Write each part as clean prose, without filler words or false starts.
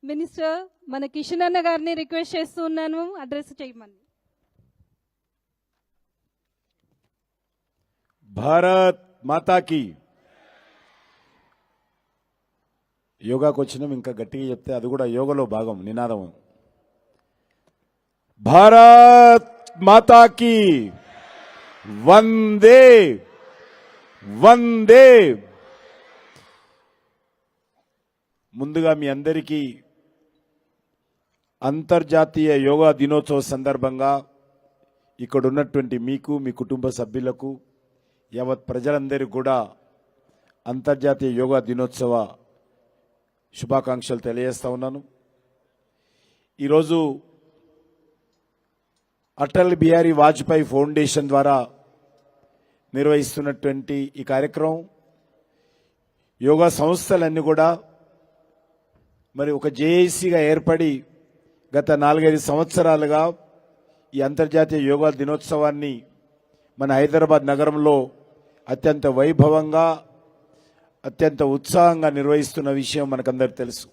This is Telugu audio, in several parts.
మినిస్టర్ మన కిషన్ అన్న గారిని రిక్వెస్ట్ చేస్తున్నాను అడ్రస్ చేయమని. భారత్ మాతాకి. యోగాకు వచ్చినాం, ఇంకా గట్టిగా చెప్తే అది కూడా యోగలో భాగం నినాదం. భారత్ మాతాకి వందే వందే. ముందుగా మీ అందరికీ అంతర్జాతీయ యోగా దినోత్సవ సందర్భంగా ఇక్కడ ఉన్నటువంటి మీకు, మీ కుటుంబ సభ్యులకు, యావత్ ప్రజలందరికీ కూడా అంతర్జాతీయ యోగా దినోత్సవ శుభాకాంక్షలు తెలియజేస్తా ఉన్నాను. ఈరోజు అటల్ బిహారీ వాజ్పేయి ఫౌండేషన్ ద్వారా నిర్వహిస్తున్నటువంటి ఈ కార్యక్రమం యోగా సంస్థలన్నీ కూడా మరి ఒక జేఏసీగా ఏర్పడి గత 4-5 సంవత్సరాలుగా ఈ అంతర్జాతీయ యోగా దినోత్సవాన్ని మన హైదరాబాద్ నగరంలో అత్యంత వైభవంగా, అత్యంత ఉత్సాహంగా నిర్వహిస్తున్న విషయం మనకందరికీ తెలుసు.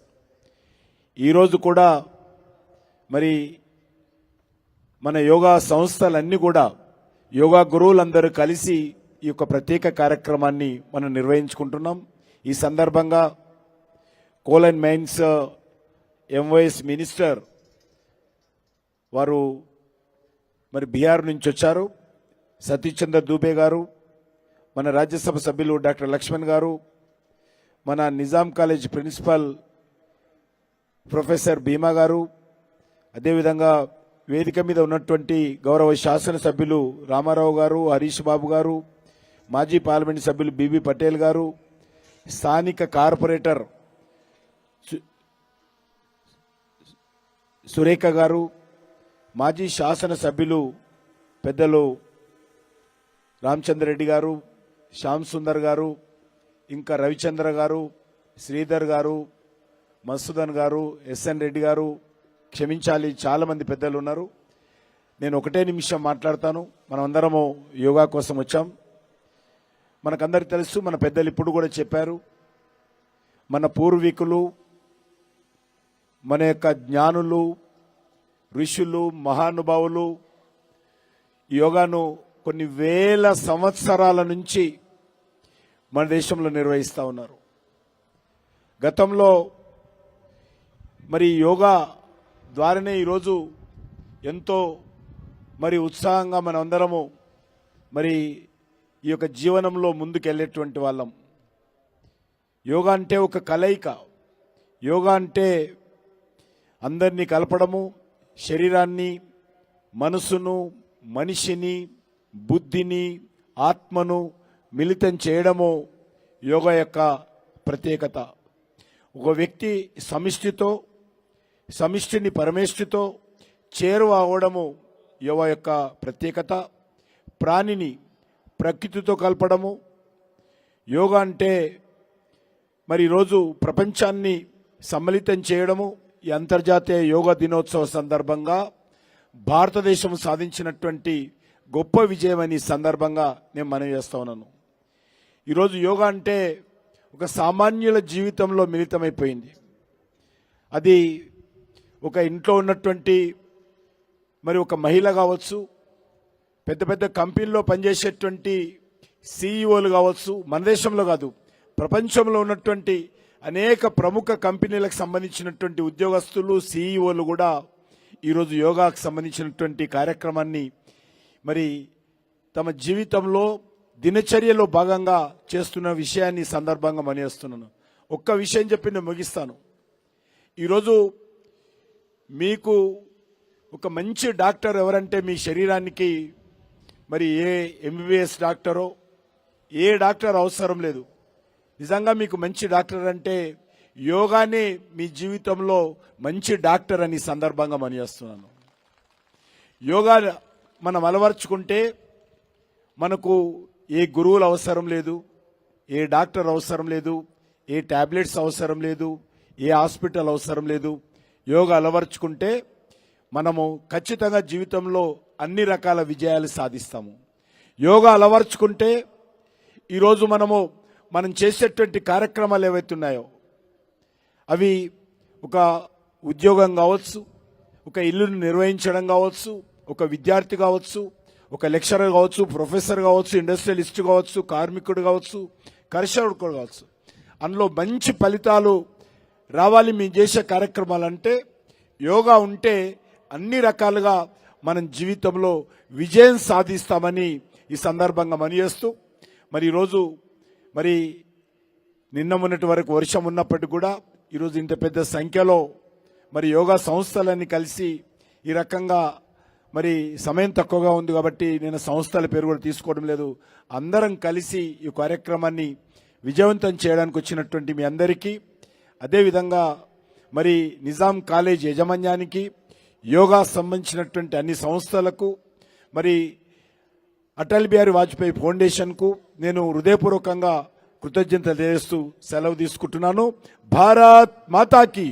ఈరోజు కూడా మరి మన యోగా సంస్థలన్నీ కూడా యోగా గురువులందరూ కలిసి ఈ యొక్క ప్రత్యేక కార్యక్రమాన్ని మనం నిర్వహించుకుంటున్నాం. ఈ సందర్భంగా కోల్ అండ్ మైన్స్ ఎంవైఎస్ మినిస్టర్ వారు మరి బీహార్ నుంచి వచ్చారు. సతీష్ చంద్ర దూబే గారు, మన రాజ్యసభ సభ్యులు డాక్టర్ లక్ష్మణ్ గారు, మన నిజాం కాలేజ్ ప్రిన్సిపల్ ప్రొఫెసర్ భీమా గారు, అదేవిధంగా వేదిక మీద ఉన్నటువంటి గౌరవ శాసనసభ్యులు రామారావు గారు, హరీష్ బాబు గారు, మాజీ పార్లమెంట్ సభ్యులు బీబీ పటేల్ గారు, స్థానిక కార్పొరేటర్ సురేఖ గారు, మాజీ శాసనసభ్యులు పెద్దలు రామచంద్రరెడ్డి గారు, శ్యామ్ సుందర్ గారు, ఇంకా రవిచంద్ర గారు, శ్రీధర్ గారు, మసూదన్ గారు, ఎస్ఎన్ రెడ్డి గారు, క్షమించాలి చాలా మంది పెద్దలు ఉన్నారు. నేను ఒకటే నిమిషం మాట్లాడతాను. మనం అందరము యోగా కోసం వచ్చాం. మనకందరికి తెలుసు, మన పెద్దలు ఇప్పుడు కూడా చెప్పారు, మన పూర్వీకులు, మన యొక్క జ్ఞానులు, ఋషులు, మహానుభావులు యోగాను కొన్ని వేల సంవత్సరాల నుంచి మన దేశంలో నిర్వహిస్తూ ఉన్నారు. గతంలో మరి యోగా ద్వారానే ఈరోజు ఎంతో మరి ఉత్సాహంగా మనం అందరము మరి ఈ యొక్క జీవనంలో ముందుకెళ్ళేటువంటి వాళ్ళం. యోగా అంటే ఒక కలయిక. యోగా అంటే అందరినీ కలపడము, శరీరాన్ని, మనసును, మనిషిని, బుద్ధిని, ఆత్మను మిళితం చేయడము యోగా యొక్క ప్రత్యేకత. ఒక వ్యక్తి సమిష్టిని పరమేష్ఠితో చేరువ అవడము యోగా యొక్క ప్రత్యేకత. ప్రాణిని ప్రకృతితో కలపడము యోగా అంటే మరి ఈరోజు ప్రపంచాన్ని సమ్మిళితం చేయడము. ఈ అంతర్జాతీయ యోగా దినోత్సవ సందర్భంగా భారతదేశం సాధించినటువంటి గొప్ప విజయం అని సందర్భంగా నేను మనవి చేస్తా ఉన్నాను. ఈరోజు యోగా అంటే ఒక సామాన్యుల జీవితంలో మిళితమైపోయింది. అది ఒక ఇంట్లో ఉన్నటువంటి మరి ఒక మహిళ కావచ్చు, పెద్ద పెద్ద కంపెనీల్లో పనిచేసేటువంటి సీఈఓలు కావచ్చు, మన దేశంలో కాదు ప్రపంచంలో ఉన్నటువంటి అనేక ప్రముఖ కంపెనీలకు సంబంధించినటువంటి ఉద్యోగస్తులు, సీఈఓలు కూడా ఈరోజు యోగాకు సంబంధించినటువంటి కార్యక్రమాన్ని మరి తమ జీవితంలో దినచర్యలో భాగంగా చేస్తున్న విషయాన్ని సందర్భంగా మనయేస్తున్నాను. ఒక్క విషయం చెప్పి నేను ముగిస్తాను. ఈరోజు మీకు ఒక మంచి డాక్టర్ ఎవరంటే మీ శరీరానికి మరి ఏ ఎంబీబీఎస్ డాక్టరో ఏ డాక్టర్ అవసరం లేదు. నిజంగా మీకు మంచి డాక్టర్ అంటే యోగానే మీ జీవితంలో మంచి డాక్టర్ అని సందర్భంగా మనయేస్తున్నాను. యోగా మనం అలవర్చుకుంటే మనకు ఏ గురువులు అవసరం లేదు, ఏ డాక్టర్ అవసరం లేదు, ఏ టాబ్లెట్స్ అవసరం లేదు, ఏ హాస్పిటల్ అవసరం లేదు. యోగా అలవర్చుకుంటే మనము ఖచ్చితంగా జీవితంలో అన్ని రకాల విజయాలు సాధిస్తాము. యోగా అలవర్చుకుంటే ఈరోజు మనం చేసేటువంటి కార్యక్రమాలు ఏవైతే ఉన్నాయో అవి ఒక ఉద్యోగం కావచ్చు, ఒక ఇల్లును నిర్వహించడం కావచ్చు, ఒక విద్యార్థి కావచ్చు, ఒక లెక్చరర్ కావచ్చు, ప్రొఫెసర్ కావచ్చు, ఇండస్ట్రియలిస్ట్ కావచ్చు, కార్మికుడు కావచ్చు, కర్షకుడు కావచ్చు, అందులో మంచి ఫలితాలు రావాలి మేము చేసే కార్యక్రమాలంటే యోగా ఉంటే అన్ని రకాలుగా మనం జీవితంలో విజయం సాధిస్తామని ఈ సందర్భంగా మనయేస్తూ మరి ఈరోజు మరి నిన్న మొన్నటి వరకు వర్షం ఉన్నప్పటికీ కూడా ఈరోజు ఇంత పెద్ద సంఖ్యలో మరి యోగా సంస్థలన్నీ కలిసి ఈ రకంగా మరి సమయం తక్కువగా ఉంది కాబట్టి నేను సంస్థల పేరు కూడా తీసుకోవడం లేదు, అందరం కలిసి ఈ కార్యక్రమాన్ని విజయవంతం చేయడానికి వచ్చినటువంటి మీ అందరికీ, అదేవిధంగా మరి నిజాం కాలేజ్ యాజమాన్యానికి, యోగా సంబంధించినటువంటి అన్ని సంస్థలకు, మరి అటల్ బిహారీ వాజ్పేయి ఫౌండేషన్కు నేను హృదయపూర్వకంగా కృతజ్ఞతలు తెలియజేస్తూ సెలవు తీసుకుంటున్నాను. భారత్ మాతాకి.